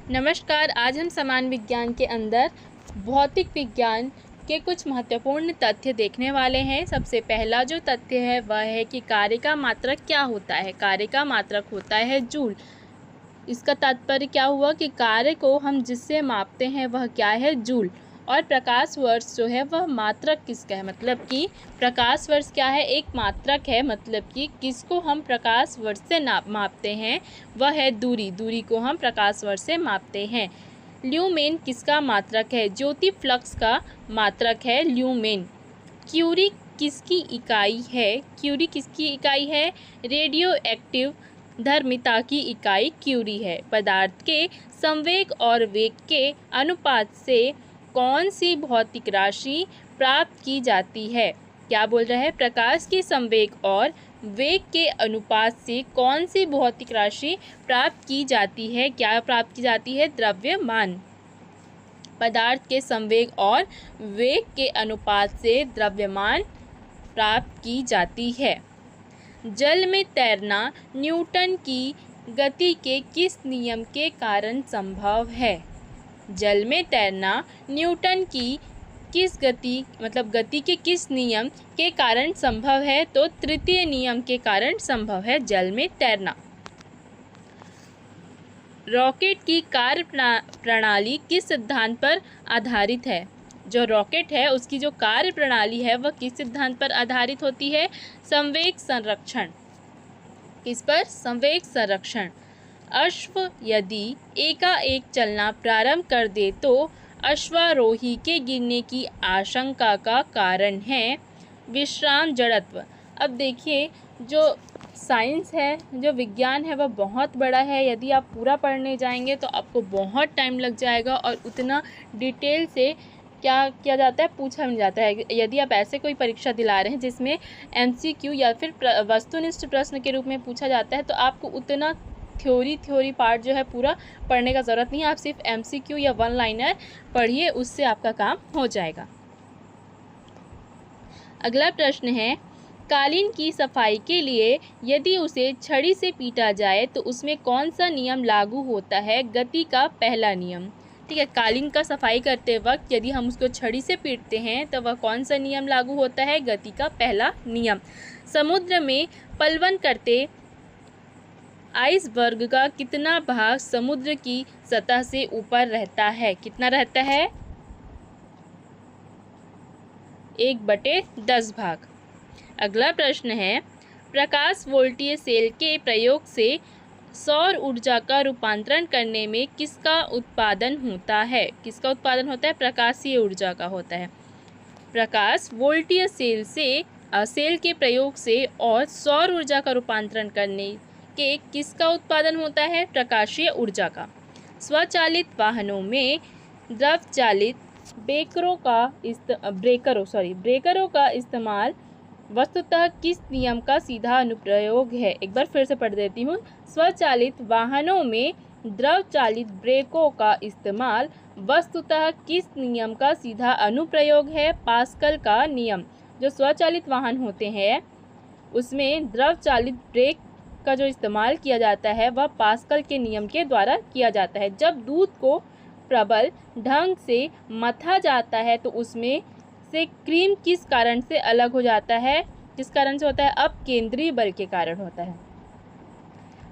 नमस्कार। आज हम समान विज्ञान के अंदर भौतिक विज्ञान के कुछ महत्वपूर्ण तथ्य देखने वाले हैं। सबसे पहला जो तथ्य है वह है कि कार्य का मात्रक क्या होता है। कार्य का मात्रक होता है जूल। इसका तात्पर्य क्या हुआ कि कार्य को हम जिससे मापते हैं वह क्या है, जूल। और प्रकाश वर्ष जो है वह मात्रक किसका है, मतलब कि प्रकाश वर्ष क्या है, एक मात्रक है। मतलब कि किसको हम प्रकाश वर्ष से मापते हैं वह है दूरी। दूरी को हम प्रकाश वर्ष से मापते हैं। ल्यूमेन किसका मात्रक है, ज्योति फ्लक्स का मात्रक है ल्यूमेन। क्यूरी किसकी इकाई है, क्यूरी किसकी इकाई है, रेडियो एक्टिव धर्मिता की इकाई क्यूरी है। पदार्थ के संवेग और वेग के अनुपात से कौन सी भौतिक राशि प्राप्त की जाती है। क्या बोल रहा है, प्रकाश के संवेग और वेग के अनुपात से कौन सी भौतिक राशि प्राप्त की जाती है। क्या प्राप्त की जाती है, द्रव्यमान। पदार्थ के संवेग और वेग के अनुपात से द्रव्यमान प्राप्त की जाती है। जल में तैरना न्यूटन की गति के किस नियम के कारण संभव है। जल में तैरना न्यूटन की किस गति, मतलब गति के किस नियम के कारण संभव है, तो तृतीय नियम के कारण संभव है जल में तैरना। रॉकेट की कार्य प्रणाली किस सिद्धांत पर आधारित है। जो रॉकेट है उसकी जो कार्य प्रणाली है वह किस सिद्धांत पर आधारित होती है, संवेग संरक्षण। किस पर, संवेग संरक्षण। अश्व यदि एकाएक चलना प्रारंभ कर दे तो अश्वारोही के गिरने की आशंका का कारण है विश्राम जड़त्व। अब देखिए, जो साइंस है, जो विज्ञान है वह बहुत बड़ा है। यदि आप पूरा पढ़ने जाएंगे तो आपको बहुत टाइम लग जाएगा और उतना डिटेल से क्या किया जाता है, पूछा नहीं जाता है। यदि आप ऐसे कोई परीक्षा दिला रहे हैं जिसमें MCQ या फिर वस्तुनिष्ठ प्रश्न के रूप में पूछा जाता है तो आपको उतना थ्योरी पार्ट जो है पूरा पढ़ने का ज़रूरत नहीं है। आप सिर्फ MCQ या वन लाइनर पढ़िए, उससे आपका काम हो जाएगा। अगला प्रश्न है, कालीन की सफाई के लिए यदि उसे छड़ी से पीटा जाए तो उसमें कौन सा नियम लागू होता है, गति का पहला नियम। ठीक है, कालीन का सफाई करते वक्त यदि हम उसको छड़ी से पीटते हैं तो वह कौन सा नियम लागू होता है, गति का पहला नियम। समुद्र में पलवन करते आइसबर्ग का कितना भाग समुद्र की सतह से ऊपर रहता है, कितना रहता है, 1/10 भाग। अगला प्रश्न है, प्रकाश वोल्टीय सेल के प्रयोग से सौर ऊर्जा का रूपांतरण करने में किसका उत्पादन होता है। किसका उत्पादन होता है, प्रकाशीय ऊर्जा का होता है। प्रकाश वोल्टीय सेल के प्रयोग से और सौर ऊर्जा का रूपांतरण करने के किसका उत्पादन होता है, प्रकाशीय ऊर्जा का। स्वचालित वाहनों में द्रव चालित ब्रेकरों का इस्तेमाल वस्तुतः किस नियम का सीधा अनुप्रयोग है। एक बार फिर से पढ़ देती हूँ। स्वचालित वाहनों में द्रव चालित ब्रेकों का इस्तेमाल वस्तुतः किस नियम का सीधा अनुप्रयोग है, पास्कल का नियम। जो स्वचालित वाहन होते हैं उसमें द्रव चालित ब्रेक का जो इस्तेमाल किया जाता है वह पास्कल के नियम के द्वारा किया जाता है। जब दूध को प्रबल ढंग से मथा जाता है तो उसमें से क्रीम किस कारण से अलग हो जाता है, किस कारण से होता है, अपकेंद्रीय बल के कारण होता है।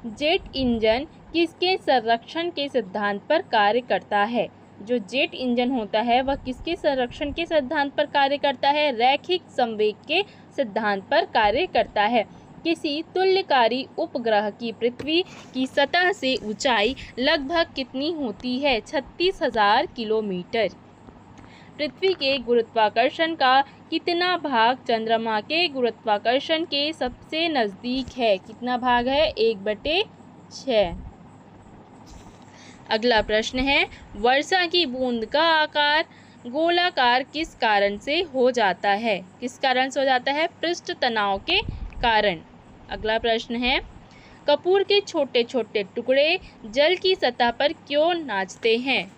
जेट इंजन किसके संरक्षण के सिद्धांत पर कार्य करता है। जो जेट इंजन होता है वह किसके संरक्षण के सिद्धांत पर कार्य करता है, रैखिक संवेग के सिद्धांत पर कार्य करता है। किसी तुल्यकारी उपग्रह की पृथ्वी की सतह से ऊंचाई लगभग कितनी होती है, 36,000 किलोमीटर। पृथ्वी के गुरुत्वाकर्षण का कितना भाग चंद्रमा के गुरुत्वाकर्षण के सबसे नज़दीक है, कितना भाग है, 1/6। अगला प्रश्न है, वर्षा की बूंद का आकार गोलाकार किस कारण से हो जाता है, किस कारण से हो जाता है, पृष्ठ तनाव के कारण। अगला प्रश्न है, कपूर के छोटे छोटे टुकड़े जल की सतह पर क्यों नाचते हैं।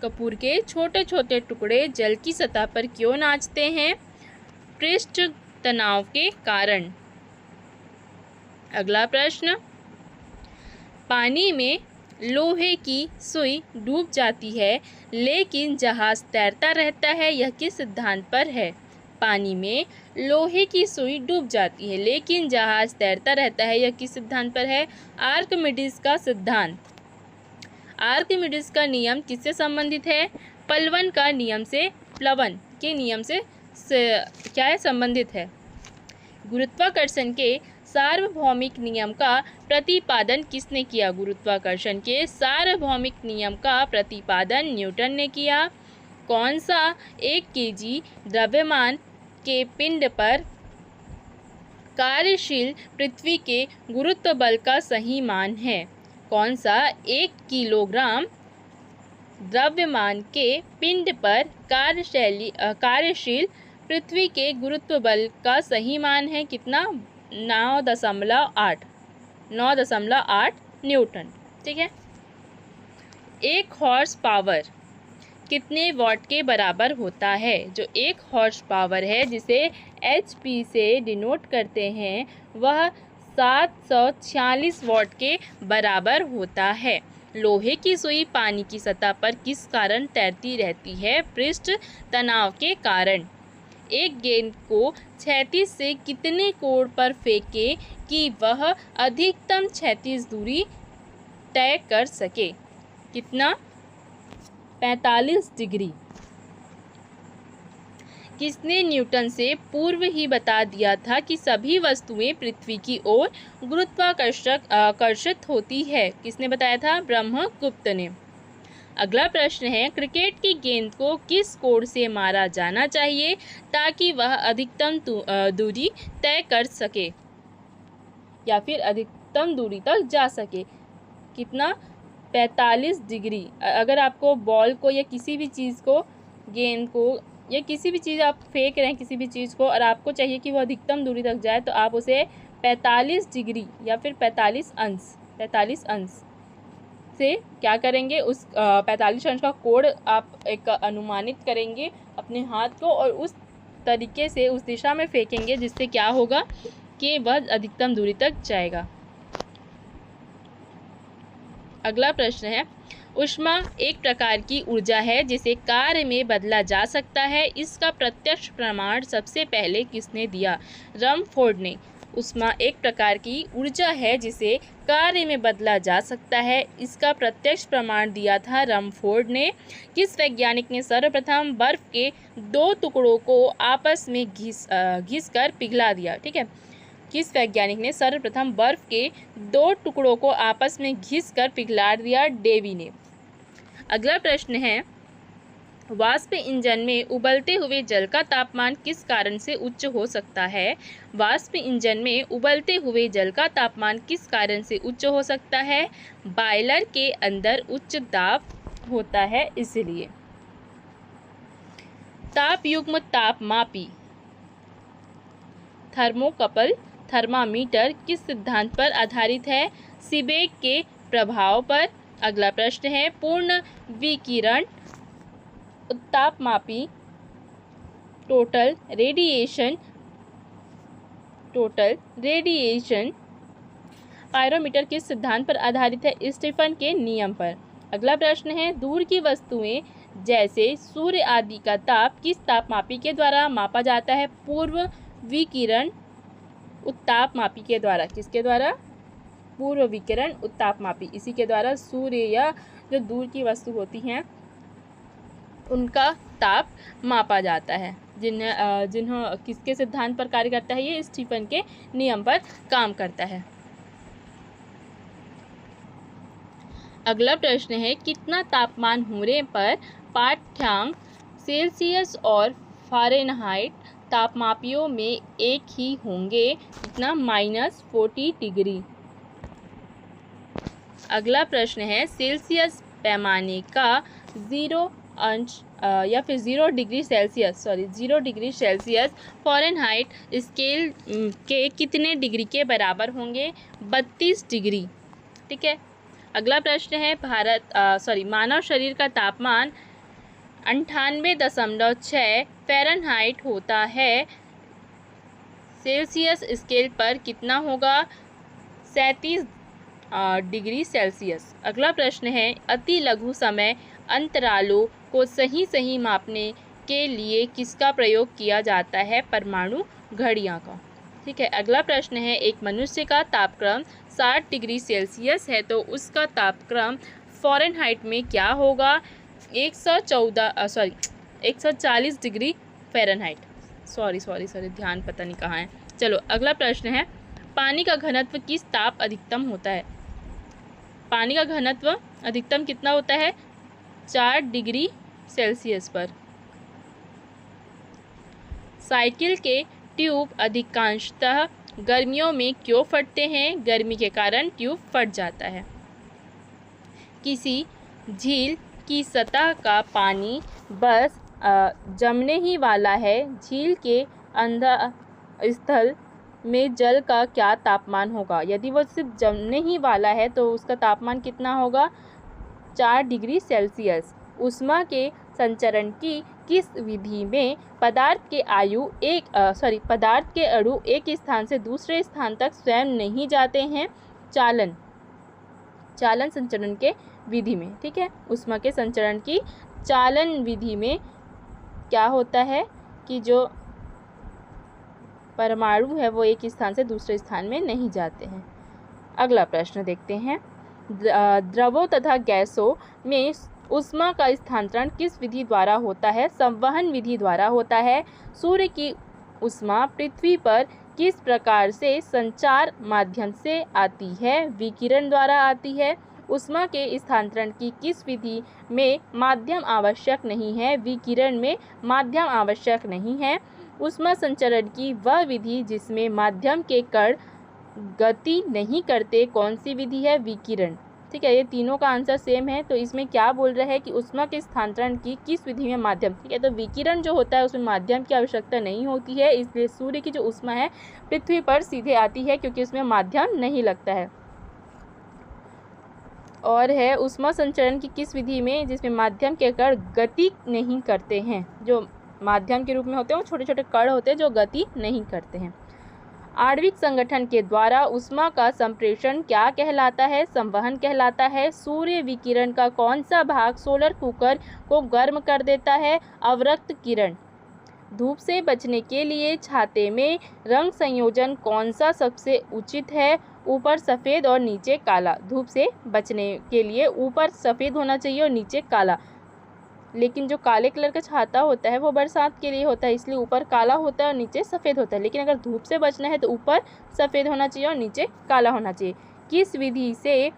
कपूर के छोटे छोटे टुकड़े जल की सतह पर क्यों नाचते हैं, पृष्ठ तनाव के कारण। अगला प्रश्न, पानी में लोहे की सुई डूब जाती है लेकिन जहाज तैरता रहता है, यह किस सिद्धांत पर है? पानी में लोहे की सुई डूब जाती है लेकिन जहाज तैरता रहता है, यह किस सिद्धांत पर है? आर्किमिडीज का सिद्धांत। आर्किमिडीज का नियम किससे संबंधित है? प्लवन का नियम से, प्लवन के नियम से क्या है, संबंधित है। गुरुत्वाकर्षण के सार्वभौमिक नियम का प्रतिपादन किसने किया? गुरुत्वाकर्षण के सार्वभौमिक नियम का प्रतिपादन न्यूटन ने किया। कौन सा 1 केजी द्रव्यमान के पिंड पर कार्यशील पृथ्वी के गुरुत्व बल का सही मान है? कौन सा 1 किलोग्राम द्रव्यमान के पिंड पर कार्यशील पृथ्वी के गुरुत्व बल का सही मान है? कितना? 9.8 न्यूटन। ठीक है। 1 हॉर्स पावर कितने वॉट के बराबर होता है? जो 1 हॉर्स पावर है, जिसे HP से डिनोट करते हैं, वह 746 वॉट के बराबर होता है। लोहे की सुई पानी की सतह पर किस कारण तैरती रहती है? पृष्ठ तनाव के कारण। एक गेंद को क्षैतिज से कितने कोण पर फेंके कि वह अधिकतम क्षैतिज दूरी तय कर सके? कितना? 45 डिग्री। किसने न्यूटन से पूर्व ही बता दिया था कि सभी वस्तुएं पृथ्वी की ओर गुरुत्वाकर्षित होती है? किसने बताया था? ब्रह्मगुप्त ने। अगला प्रश्न है, क्रिकेट की गेंद को किस कोण से मारा जाना चाहिए ताकि वह अधिकतम दूरी तय कर सके या फिर अधिकतम दूरी तक जा सके? कितना? 45 डिग्री। अगर आपको बॉल को या किसी भी चीज़ को, गेंद को या किसी भी चीज़ आप फेंक रहे हैं किसी भी चीज़ को, और आपको चाहिए कि वो अधिकतम दूरी तक जाए, तो आप उसे 45 डिग्री या फिर 45 अंश से क्या करेंगे? उस 45 अंश का कोण आप एक अनुमानित करेंगे अपने हाथ को और उस तरीके से उस दिशा में फेंकेंगे जिससे क्या होगा कि वह अधिकतम दूरी तक जाएगा। अगला प्रश्न है, ऊष्मा एक प्रकार की ऊर्जा है जिसे कार्य में बदला जा सकता है। इसका प्रत्यक्ष प्रमाण सबसे पहले किसने दिया? रमफोर्ड ने। ऊष्मा एक प्रकार की ऊर्जा है जिसे कार्य में बदला जा सकता है। इसका प्रत्यक्ष प्रमाण दिया था रमफोर्ड ने। किस वैज्ञानिक ने सर्वप्रथम बर्फ के 2 टुकड़ों को आपस में घिस कर पिघला दिया? ठीक है। किस वैज्ञानिक ने सर्वप्रथम बर्फ के 2 टुकड़ों को आपस में घिस कर पिघला दिया? डेवी ने। अगला प्रश्न है, वाष्प इंजन में उबलते हुए जल का तापमान किस कारण से उच्च हो सकता है? वाष्प इंजन में उबलते हुए जल का तापमान किस कारण से उच्च हो सकता है? बॉयलर के अंदर उच्च दाब होता है इसलिए। तापयुग्म तापमापी थर्मोकपल थर्मामीटर किस सिद्धांत पर आधारित है? सीबेक के प्रभाव पर। अगला प्रश्न है, पूर्ण विकिरण तापमापी टोटल रेडिएशन पायरोमीटर किस सिद्धांत पर आधारित है? स्टीफन के नियम पर। अगला प्रश्न है, दूर की वस्तुएं जैसे सूर्य आदि का ताप किस तापमापी के द्वारा मापा जाता है? पूर्व विकिरण उत्तापमापी के द्वारा। किसके द्वारा? पूर्व विकिरण उत्तापमापी। इसी के द्वारा सूर्य या जो दूर की वस्तु होती हैं उनका ताप मापा जाता है। जिन्हों किसके सिद्धांत पर कार्य करता है? ये स्टीफन के नियम पर काम करता है। अगला प्रश्न है, कितना तापमान होने पर पाठ्यांक सेल्सियस और फ़ारेनहाइट तापमापियों में एक ही होंगे? कितना? -40 डिग्री। अगला प्रश्न है, सेल्सियस पैमाने का 0 डिग्री सेल्सियस फ़ारेनहाइट स्केल के कितने डिग्री के बराबर होंगे? 32 डिग्री। ठीक है। अगला प्रश्न है, मानव शरीर का तापमान 98.6 फ़ारेनहाइट होता है, सेल्सियस स्केल पर कितना होगा? 37 डिग्री सेल्सियस। अगला प्रश्न है, अति लघु समय अंतरालों को सही सही मापने के लिए किसका प्रयोग किया जाता है? परमाणु घड़ियाँ का। ठीक है। अगला प्रश्न है, एक मनुष्य का तापक्रम 60 डिग्री सेल्सियस है तो उसका तापक्रम फ़ारेनहाइट में क्या होगा? 140 डिग्री फ़ारेनहाइट। सॉरी ध्यान पता नहीं कहाँ है। चलो अगला प्रश्न है, पानी का घनत्व किस ताप अधिकतम होता है? पानी का घनत्व अधिकतम कितना होता है? 4 डिग्री सेल्सियस पर। साइकिल के ट्यूब अधिकांशतः गर्मियों में क्यों फटते हैं? गर्मी के कारण ट्यूब फट जाता है। किसी झील की सतह का पानी बस जमने ही वाला है। झील के अंदर स्थल में जल का क्या तापमान होगा? यदि वो सिर्फ जमने ही वाला है तो उसका तापमान कितना होगा? 4 डिग्री सेल्सियस। ऊष्मा के संचरण की किस विधि में पदार्थ के अणु एक स्थान से दूसरे स्थान तक स्वयं नहीं जाते हैं? चालन संचरण के विधि में। ठीक है। ऊष्मा के संचरण की चालन विधि में क्या होता है कि जो परमाणु है वो एक स्थान से दूसरे स्थान में नहीं जाते हैं। अगला प्रश्न देखते हैं, द्रवों तथा गैसों में ऊष्मा का स्थानांतरण किस विधि द्वारा होता है? संवहन विधि द्वारा होता है। सूर्य की ऊष्मा पृथ्वी पर किस प्रकार से संचार माध्यम से आती है? विकिरण द्वारा आती है। ऊष्मा के स्थानांतरण की किस विधि में माध्यम आवश्यक नहीं है? विकिरण में माध्यम आवश्यक नहीं है। ऊष्मा संचरण की वह विधि जिसमें माध्यम के कण गति नहीं करते कौन सी विधि है? विकिरण। ठीक है। ये तीनों का आंसर सेम है। तो इसमें क्या बोल रहा है कि ऊष्मा के स्थानांतरण की किस विधि में माध्यम। ठीक है। तो विकिरण जो होता है उसमें माध्यम की आवश्यकता नहीं होती है, इसलिए सूर्य की जो ऊष्मा है पृथ्वी पर सीधे आती है क्योंकि उसमें माध्यम नहीं लगता है। और है ऊष्मा संचरण की किस विधि में जिसमें माध्यम के कण गति नहीं करते हैं। जो माध्यम के रूप में होते हैं वो छोटे छोटे कण होते हैं जो गति नहीं करते हैं। आणविक संगठन के द्वारा ऊष्मा का संप्रेषण क्या कहलाता है? संवहन कहलाता है। सूर्य विकिरण का कौन सा भाग सोलर कुकर को गर्म कर देता है? अवरक्त किरण। धूप से बचने के लिए छाते में रंग संयोजन कौन सा सबसे उचित है? ऊपर सफ़ेद और नीचे काला। धूप से बचने के लिए ऊपर सफ़ेद होना चाहिए और नीचे काला, लेकिन जो काले कलर का छाता होता है वो बरसात के लिए होता है, इसलिए ऊपर काला होता है और नीचे सफ़ेद होता है। लेकिन अगर धूप से बचना है तो ऊपर सफ़ेद होना चाहिए और नीचे काला होना चाहिए। किस विधि से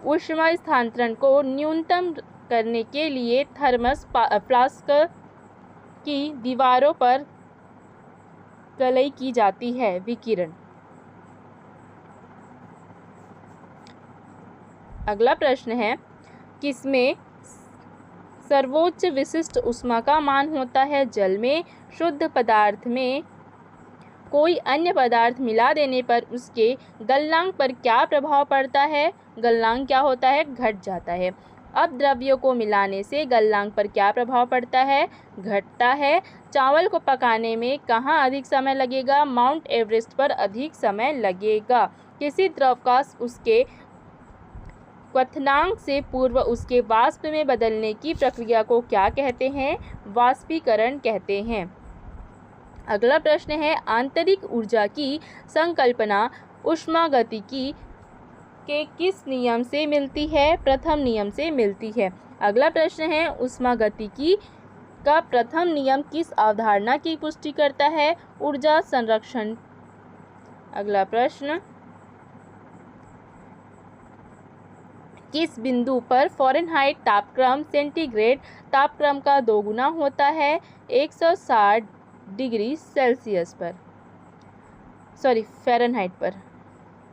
ऊष्मा स्थानांतरण को न्यूनतम करने के लिए थर्मस फ्लास्क की दीवारों पर कलई की जाती है? विकिरण। अगला प्रश्न है, किसमें सर्वोच्च विशिष्ट ऊष्मा का मान होता है? जल में। शुद्ध पदार्थ में कोई अन्य पदार्थ मिला देने पर उसके गलनांक पर क्या प्रभाव पड़ता है? गलनांक क्या होता है? घट जाता है। अब द्रव्यों को मिलाने से गलनांक पर क्या प्रभाव पड़ता है? घटता है। चावल को पकाने में कहाँ अधिक समय लगेगा? माउंट एवरेस्ट पर अधिक समय लगेगा। किसी द्रव का उसके क्वथनांक से पूर्व उसके वाष्प में बदलने की प्रक्रिया को क्या कहते हैं? वाष्पीकरण कहते हैं। अगला प्रश्न है, आंतरिक ऊर्जा की संकल्पना ऊष्मागतिकी के किस नियम से मिलती है? प्रथम नियम से मिलती है। अगला प्रश्न है, ऊष्मागतिकी का प्रथम नियम किस अवधारणा की पुष्टि करता है? ऊर्जा संरक्षण। अगला प्रश्न, किस बिंदु पर फ़ारेनहाइट तापक्रम सेंटीग्रेड तापक्रम का दोगुना होता है? 160 डिग्री सेल्सियस पर, फ़ारेनहाइट पर।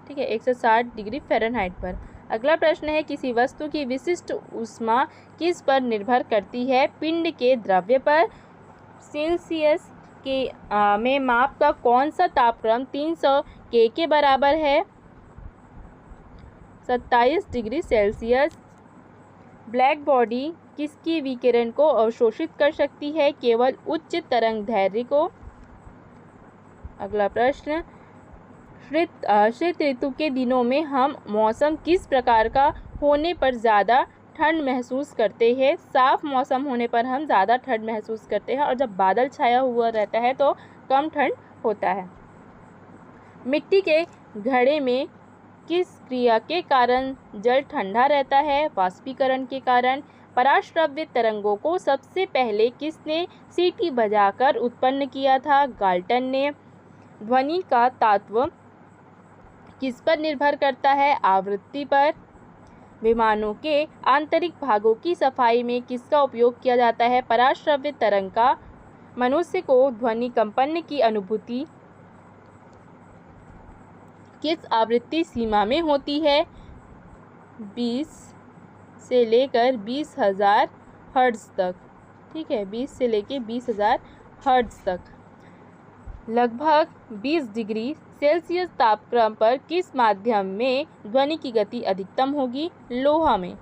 ठीक है, 160 डिग्री फ़ारेनहाइट पर। अगला प्रश्न है, किसी वस्तु की विशिष्ट ऊष्मा किस पर निर्भर करती है? पिंड के द्रव्य पर। सेल्सियस के में माप का कौन सा तापक्रम 300 के बराबर है? 27 डिग्री सेल्सियस। ब्लैक बॉडी किसकी विकिरण को अवशोषित कर सकती है? केवल उच्च तरंग दैर्ध्य को। अगला प्रश्न, शीत ऋतु के दिनों में हम मौसम किस प्रकार का होने पर ज़्यादा ठंड महसूस करते हैं? साफ़ मौसम होने पर हम ज़्यादा ठंड महसूस करते हैं और जब बादल छाया हुआ रहता है तो कम ठंड होता है। मिट्टी के घड़े में किस क्रिया के कारण जल ठंडा रहता है? वाष्पीकरण के कारण। पराश्रव्य तरंगों को सबसे पहले किसने सीटी बजाकर उत्पन्न किया था? गाल्टन ने। ध्वनि का तत्व किस पर निर्भर करता है? आवृत्ति पर। विमानों के आंतरिक भागों की सफाई में किसका उपयोग किया जाता है? पराश्रव्य तरंग का। मनुष्य को ध्वनि कंपन की अनुभूति किस आवृत्ति सीमा में होती है? 20 से लेकर 20,000 हर्ट्ज तक। ठीक है, 20 से लेकर 20,000 हर्ट्ज तक। लगभग 20 डिग्री सेल्सियस तापक्रम पर किस माध्यम में ध्वनि की गति अधिकतम होगी? लोहा में।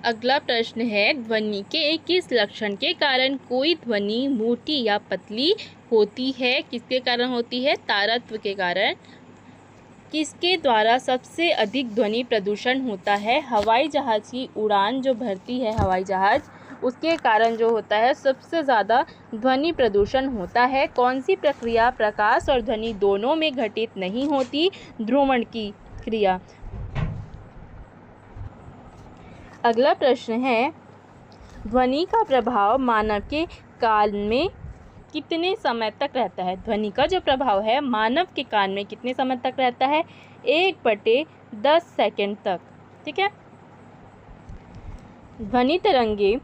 अगला प्रश्न है, ध्वनि के किस लक्षण के कारण कोई ध्वनि मोटी या पतली होती है? किसके कारण होती है? तारत्व के कारण। किसके द्वारा सबसे अधिक ध्वनि प्रदूषण होता है? हवाई जहाज़ की उड़ान जो भरती है हवाई जहाज़, उसके कारण जो होता है सबसे ज़्यादा ध्वनि प्रदूषण होता है। कौन सी प्रक्रिया प्रकाश और ध्वनि दोनों में घटित नहीं होती? ध्रुवण की क्रिया। अगला प्रश्न है, ध्वनि का प्रभाव मानव के कान में कितने समय तक रहता है? ध्वनि का जो प्रभाव है मानव के कान में कितने समय तक रहता है? 1/10 सेकंड तक। ठीक है। ध्वनि तरंगे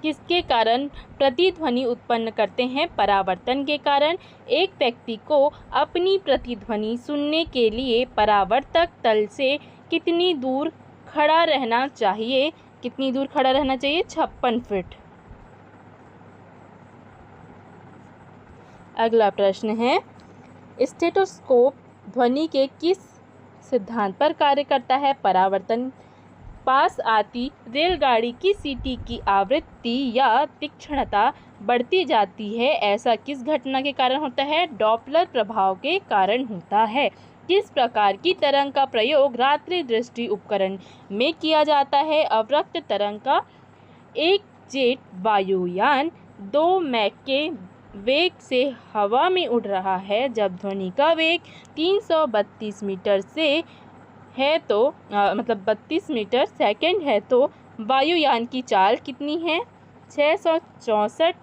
किसके कारण प्रतिध्वनि उत्पन्न करते हैं? परावर्तन के कारण। एक व्यक्ति को अपनी प्रतिध्वनि सुनने के लिए परावर्तक तल से कितनी दूर खड़ा रहना चाहिए? कितनी दूर खड़ा रहना चाहिए? 56 फीट। अगला प्रश्न है, स्टेथोस्कोप ध्वनि के किस सिद्धांत पर कार्य करता है? परावर्तन। पास आती रेलगाड़ी की सीटी की आवृत्ति या तीक्ष्णता बढ़ती जाती है, ऐसा किस घटना के कारण होता है? डॉपलर प्रभाव के कारण होता है। किस प्रकार की तरंग का प्रयोग रात्रि दृष्टि उपकरण में किया जाता है? अवरक्त तरंग का। एक जेट वायुयान 2 मैक के वेग से हवा में उड़ रहा है। जब ध्वनि का वेग 332 मीटर से है तो 32 मीटर सेकंड है तो वायुयान की चाल कितनी है? 664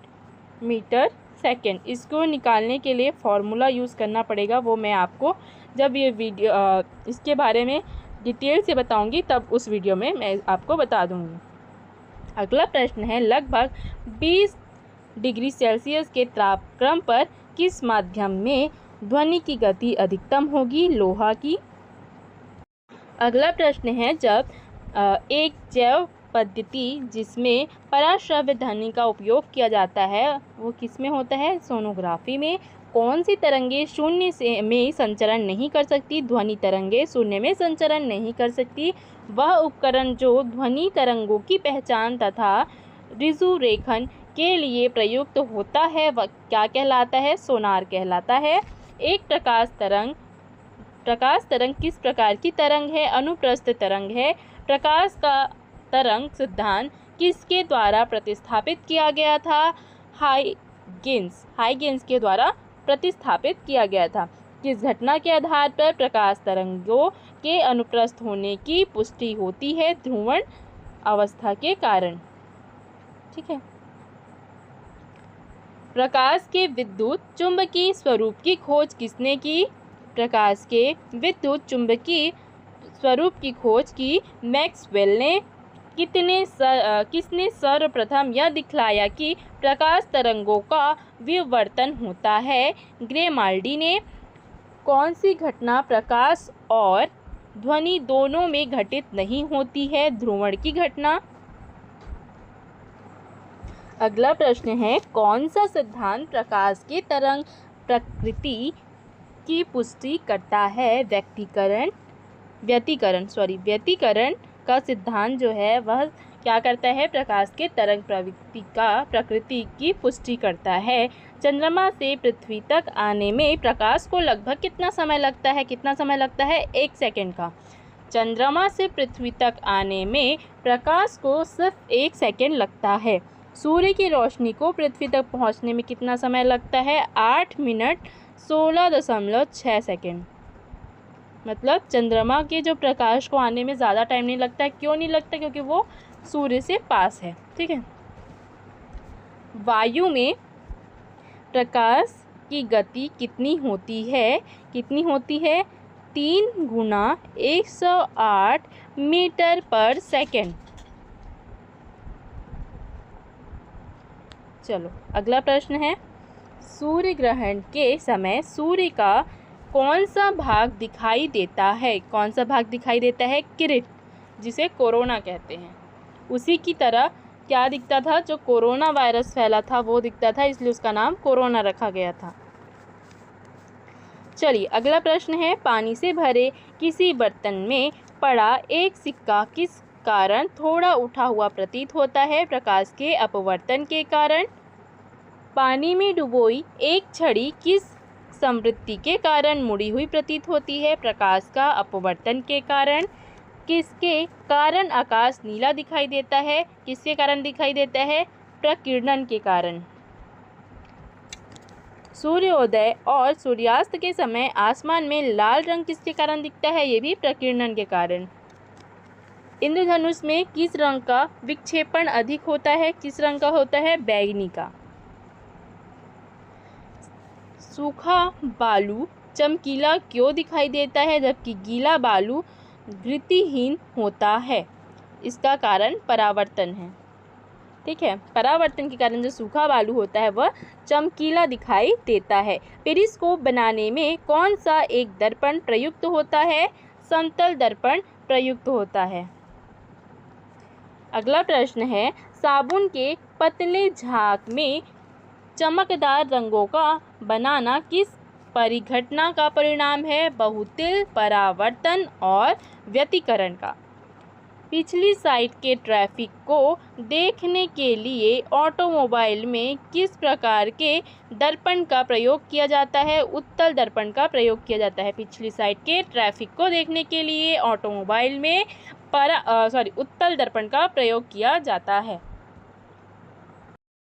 मीटर सेकंड। इसको निकालने के लिए फॉर्मूला यूज़ करना पड़ेगा, वो मैं आपको जब ये वीडियो इसके बारे में डिटेल से बताऊंगी तब उस वीडियो में मैं आपको बता दूंगी। अगला प्रश्न है, लगभग 20 डिग्री सेल्सियस के तापक्रम पर किस माध्यम में ध्वनि की गति अधिकतम होगी? लोहा की। अगला प्रश्न है, जब एक जैव पद्धति जिसमें पराश्रव्य ध्वनि का उपयोग किया जाता है वो किस में होता है? सोनोग्राफी में। कौन सी तरंगे शून्य से में संचरण नहीं कर सकती? ध्वनि तरंगे शून्य में संचरण नहीं कर सकती। वह उपकरण जो ध्वनि तरंगों की पहचान तथा रिजूरेखन के लिए प्रयुक्त होता है वह क्या कहलाता है? सोनार कहलाता है। एक प्रकाश तरंग किस प्रकार की तरंग है? अनुप्रस्थ तरंग है। प्रकाश का तरंग सिद्धांत किसके द्वारा प्रतिस्थापित किया गया था? हाइगेंस के द्वारा प्रतिस्थापित किया गया था। किस घटना के आधार पर प्रकाश तरंगों के अनुप्रस्थ होने की पुष्टि होती है? ध्रुवण अवस्था के कारण। ठीक है। प्रकाश के विद्युत चुंबकीय स्वरूप की खोज किसने की? प्रकाश के विद्युत चुंबकीय स्वरूप की खोज की मैक्सवेल ने। किसने सर्वप्रथम यह दिखलाया कि प्रकाश तरंगों का विवर्तन होता है? ग्रेमाल्डी ने। कौन सी घटना प्रकाश और ध्वनि दोनों में घटित नहीं होती है? ध्रुवण की घटना। अगला प्रश्न है, कौन सा सिद्धांत प्रकाश के तरंग प्रकृति की पुष्टि करता है? व्यतिकरण का सिद्धांत जो है वह क्या करता है? प्रकाश के तरंग प्रकृति की पुष्टि करता है। चंद्रमा से पृथ्वी तक आने में प्रकाश को लगभग कितना समय लगता है? कितना समय लगता है? 1 सेकंड का। चंद्रमा से पृथ्वी तक आने में प्रकाश को सिर्फ 1 सेकंड लगता है। सूर्य की रोशनी को पृथ्वी तक पहुंचने में कितना समय लगता है? 8 मिनट 16.6 सेकंड। मतलब चंद्रमा के जो प्रकाश को आने में ज़्यादा टाइम नहीं लगता है। क्यों नहीं लगता? क्योंकि वो सूर्य से पास है। ठीक है। वायु में प्रकाश की गति कितनी होती है? कितनी होती है? 3 गुना 108 मीटर पर सेकेंड। चलो अगला प्रश्न है, सूर्य ग्रहण के समय सूर्य का कौन सा भाग दिखाई देता है? कौन सा भाग दिखाई देता है? किरीट, जिसे कोरोना कहते हैं। उसी की तरह क्या दिखता था? जो कोरोना वायरस फैला था वो दिखता था, इसलिए उसका नाम कोरोना रखा गया था। चलिए अगला प्रश्न है, पानी से भरे किसी बर्तन में पड़ा एक सिक्का किस कारण थोड़ा उठा हुआ प्रतीत होता है? प्रकाश के अपवर्तन के कारण। पानी में डुबोई एक छड़ी किस समवृत्ति के कारण मुड़ी हुई प्रतीत होती है? प्रकाश का अपवर्तन के कारण। किसके कारण आकाश नीला दिखाई देता है? किसके कारण दिखाई देता है? प्रकीर्णन के कारण। सूर्योदय और सूर्यास्त के समय आसमान में लाल रंग किसके कारण दिखता है? ये भी प्रकीर्णन के कारण। इंद्रधनुष में किस रंग का विक्षेपण अधिक होता है? किस रंग का होता है? बैंगनी का। सूखा बालू चमकीला क्यों दिखाई देता है जबकि गीला बालू घृतिहीन होता है? इसका कारण परावर्तन है। ठीक है, परावर्तन के कारण जो सूखा बालू होता है वह चमकीला दिखाई देता है। पेरिस्कोप बनाने में कौन सा एक दर्पण प्रयुक्त होता है? समतल दर्पण प्रयुक्त होता है। अगला प्रश्न है, साबुन के पतले झाग में चमकदार रंगों का बनाना किस परिघटना का परिणाम है? बहुतिल, परावर्तन और व्यतिकरण का। पिछली साइड के ट्रैफिक को देखने के लिए ऑटोमोबाइल में किस प्रकार के दर्पण का प्रयोग किया जाता है? उत्तल दर्पण का प्रयोग किया जाता है। पिछली साइड के ट्रैफिक को देखने के लिए ऑटोमोबाइल में उत्तल दर्पण का प्रयोग किया जाता है।